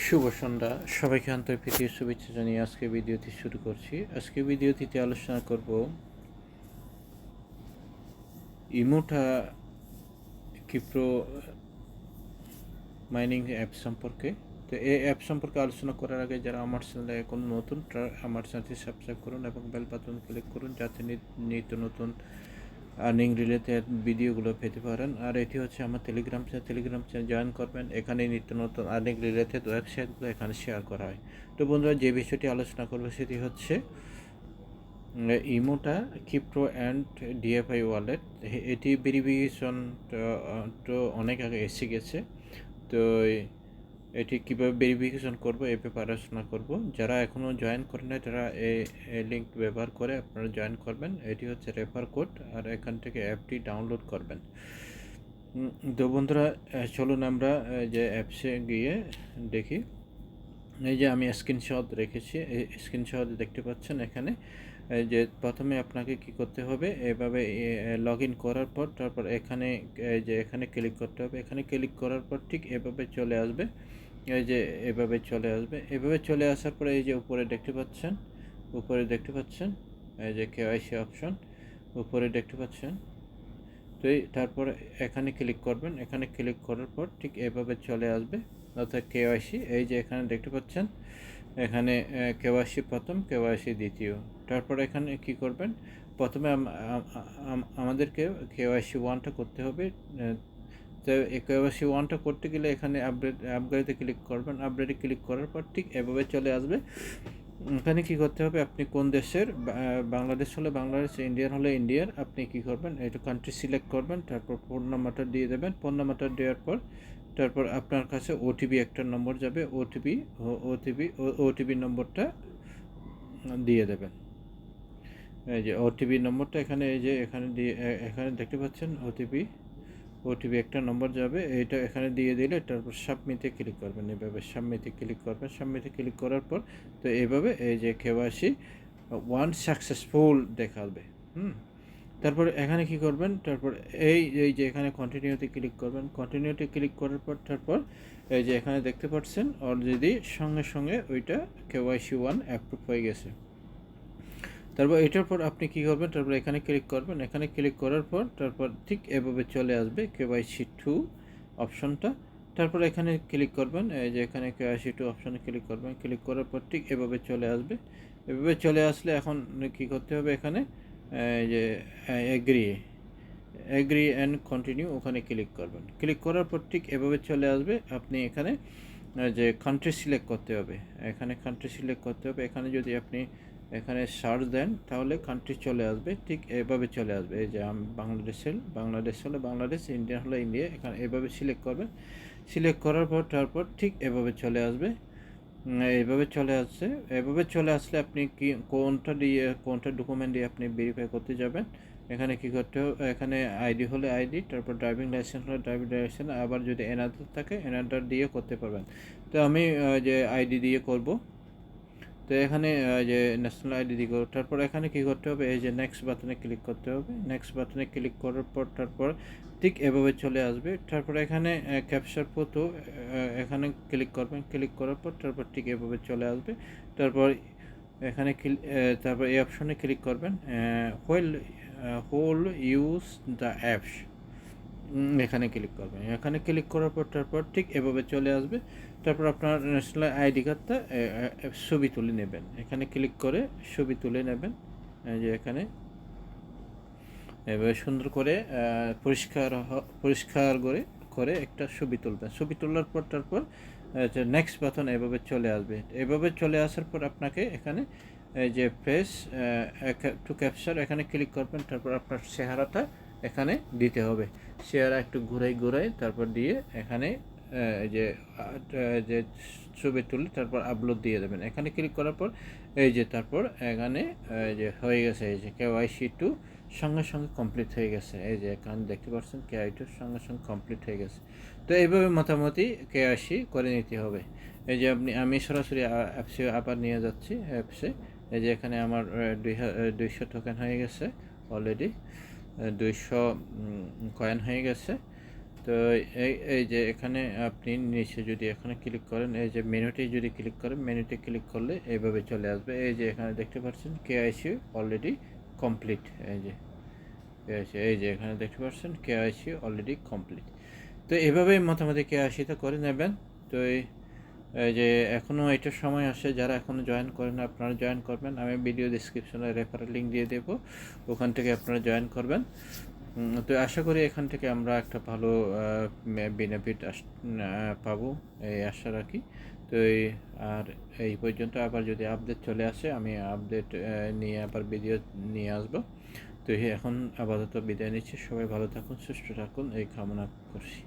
শুভ সন্ধ্যা, সবাইকে আন্তরিক প্রীতির শুভেচ্ছা জানিয়ে আজকে ভিডিওটি শুরু করছি। আজকে ভিডিওটিতে আলোচনা করব ইমোটা ক্রিপ্টো মাইনিং অ্যাপ সম্পর্কে। তো এই অ্যাপ সম্পর্কে আলোচনা করার আগে যারা আমার চ্যানেলে এখন নতুন, আমার চ্যানেলটি সাবস্ক্রাইব করুন এবং বেল বাটন ক্লিক করুন যাতে নিত্য নতুন আর্নিং রিলেটেড ভিডিওগুলো পেতে পারেন। আর এটি হচ্ছে আমার টেলিগ্রাম চ্যানেল জয়েন করবেন। এখানে নিত্য নতুন আর্নিং রিলেটেড ওয়েবসাইটগুলো এখানে শেয়ার করা হয়। তো বন্ধুরা, যে বিষয়টি আলোচনা করবো সেটি হচ্ছে ইমোটা ক্রিপ্টো অ্যান্ড ডিএফআই ওয়ালেট। এটি ভেরিফিকেশন তো অনেক আগে এসে গেছে। তো এটি কীভাবে ভেরিফিকেশন করবো এই ব্যাপারে আলোচনা করব। যারা এখনও জয়েন করেন না তারা এই লিঙ্ক ব্যবহার করে আপনারা জয়েন করবেন। এটি হচ্ছে রেফার কোড, আর এখান থেকে অ্যাপটি ডাউনলোড করবেন। তো বন্ধুরা, চলুন আমরা যে অ্যাপসে গিয়ে দেখি। এই যে আমি স্ক্রিনশট রেখেছি, এই স্ক্রিনশট দেখতে পাচ্ছেন এখানে। যে প্রথমে আপনাকে কি করতে হবে, এভাবে লগ ইন করার পর তারপর এখানে যে এখানে ক্লিক করতে হবে। এখানে ক্লিক করার পর ঠিক এভাবে চলে আসবে। এই যে এভাবে চলে আসার পরে এই যে উপরে দেখতে পাচ্ছেন এই যে কেওয়াইসি অপশন উপরে দেখতে পাচ্ছেন। তো তারপর এখানে ক্লিক করবেন। এখানে ক্লিক করার পর ঠিক এভাবে চলে আসবে, অর্থাৎ কেওয়াইসি। এই যে এখানে দেখতে পাচ্ছেন, এখানে কেওয়াইসি প্রথম, কেওয়াইসি দ্বিতীয়। তারপর এখানে কি করবেন, প্রথমে আমাদেরকে কেওয়াইসি 1টা করতে হবে। তো এই কেওয়াইসি 1টা করতে গেলে এখানে আপগ্রেডে ক্লিক করবেন। আপগ্রেডে ক্লিক করার পর ঠিক এভাবে চলে আসবে। এখানে কি করতে হবে, আপনি কোন দেশের, বাংলাদেশ হলে বাংলাদেশ, ইন্ডিয়ান হলে ইন্ডিয়ার। আপনি কি করবেন, এটা কান্ট্রি সিলেক্ট করবেন, তারপর ফোন নাম্বারটা দিয়ে দেবেন। ফোন নাম্বারটা দেওয়ার পর তারপর আপনার কাছে ওটিপি একটা নম্বর যাবে, ওটিপি নম্বরটা দিয়ে দেবেন। এই যে ওটিপি নম্বরটা এখানে, এই যে এখানে দিয়ে এখানে দেখতে পাচ্ছেন ওটিপি একটা নম্বর যাবে, এইটা এখানে দিয়ে দিলে তারপর সাবমিটে ক্লিক করবেন। এভাবে সাবমিটে ক্লিক করার পর তো এইভাবে এই যে কেওয়াইসি 1 সাকসেসফুল দেখাবে। তারপর এখানে কি করবেন, তারপর এই যে এখানে কন্টিনিউতে ক্লিক করবেন। কন্টিনিউতে ক্লিক করার পর তারপর এই যে এখানে দেখতে পাচ্ছেন অলরেডি সঙ্গে সঙ্গে ওইটা কেওয়াইসি 1 অ্যাপ্রুভ হয়ে গেছে। তারপর এটার পর আপনি কী করবেন, তারপর এখানে ক্লিক করবেন। এখানে ক্লিক করার পর তারপর ঠিক এভাবে চলে আসবে কেওয়াইসি 2 অপশনটা। তারপর এখানে ক্লিক করবেন, এই যে এখানে কেওয়াইসি 2 অপশনে ক্লিক করবেন। ক্লিক করার পর ঠিক এভাবে চলে আসবে। এভাবে চলে আসলে এখন কী করতে হবে, এখানে এই যে এগ্রি অ্যান্ড কন্টিনিউ ওখানে ক্লিক করবেন। ক্লিক করার পর ঠিক এভাবে চলে আসবে। আপনি এখানে যে কান্ট্রি সিলেক্ট করতে হবে, এখানে যদি আপনি এখানে সার্চ দেন তাহলে কান্ট্রি চলে আসবে, ঠিক এভাবে চলে আসবে। এই যে বাংলাদেশ হলে বাংলাদেশ, ইন্ডিয়া হলে ইন্ডিয়া, এখানে এভাবে সিলেক্ট করবেন। সিলেক্ট করার পর তারপর ঠিক এভাবে চলে আসবে। এভাবে চলে আসলে আপনি কোনটা ডকুমেন্ট দিয়ে আপনি ভেরিফাই করতে যাবেন। এখানে কি করতে হবে, এখানে আইডি হলে আইডি, তারপর ড্রাইভিং লাইসেন্স হলে ড্রাইভিং লাইসেন্স, আবার যদি এনআরডার থাকে এনআরডার দিয়ে করতে পারবেন। তো আমি যে আইডি দিয়ে করব। তো এখানে যে ন্যাশনাল আইডি দিয়ে করব। তারপর এখানে কি করতে হবে, এই যে নেক্সট বাটনে ক্লিক করতে হবে। নেক্সট বাটনে ক্লিক করার পর তারপর ঠিক এভাবে চলে আসবে। তারপর এখানে ক্যাপচার ফটো এখানে ক্লিক করবেন। ক্লিক করার পর তারপর ঠিক এভাবে চলে আসবে। তারপর এখানে তারপর এই অপশনে ক্লিক করবেন, হোল ইউজ দ্য অ্যাপস, এখানে ক্লিক করবেন। এখানে ক্লিক করার পর তারপর ঠিক এভাবে চলে আসবে। তারপর আপনার ন্যাশনাল আইডি কার্ডটা ছবি তুলে নেবেন। এখানে ক্লিক করে ছবি তুলে নেবেন। এই যে এখানে এভাবে সুন্দর করে পরিষ্কার করে একটা ছবি তুলবেন। ছবি তোলার পর তারপর নেক্সট বাটন এভাবে চলে আসবে। এভাবে চলে আসার পর আপনাকে এখানে এই যে ফেস টু ক্যাপচার এখানে ক্লিক করবেন। তারপর আপনার চেহারাটা এখানে দিতে হবে। চেহারা একটু ঘুরাই তারপর দিয়ে এখানে যে ছবি তুলে তারপর আপলোড দিয়ে দেবেন। এখানে ক্লিক করার পর এই যে তারপর এখানে যে হয়ে গেছে, এই যে কেওয়াইসি 2 সঙ্গে সঙ্গে কমপ্লিট হয়ে গেছে। এই যে এখানে দেখতে পাচ্ছেন কেওয়াইসি 2 সঙ্গে সঙ্গে কমপ্লিট হয়ে গেছে। তো এইভাবে মোটামুটি কেওয়াইসি করে নিতে হবে। এই যে আমি সরাসরি অ্যাপসে আবার নিয়ে যাচ্ছি। অ্যাপসে এই যে এখানে আমার 200 টোকেন হয়ে গেছে অলরেডি, 200 কয়েন হয়ে গেছে। তো এই যে এখানে আপনি নিচে যদি এখানে ক্লিক করেন, এই যে মেনুতে যদি ক্লিক করেন, মেনুতে ক্লিক করলে এইভাবে চলে আসবে। এই যে এখানে দেখতে পাচ্ছেন কেআইসি অলরেডি কমপ্লিট। এই যে কেআইসি, এই যে এখানে দেখতে পাচ্ছেন কেআইসি অলরেডি কমপ্লিট। তো এভাবেই মোটামুটি কেআইসিটা করে নেবেন। তো এই যে এখনও এটার সময় আসে, যারা এখনও জয়েন করেন আপনারা জয়েন করবেন। আমি ভিডিও ডিসক্রিপশনে রেফারেল লিঙ্ক দিয়ে দেবো, ওখান থেকে আপনারা জয়েন করবেন। তো আশা করি এখান থেকে আমরা একটা ভালো বেনিফিট পাবো, এই আশা রাখি। তো আর এই পর্যন্ত আবার যদি আপডেট চলে আসে আমি আপডেট নিয়ে আবার ভিডিও নিয়ে আসবো। তো এখন আপাতত বিদায় নিচ্ছি। সবাই ভালো থাকুন, সুস্থ থাকুন এই কামনা করছি।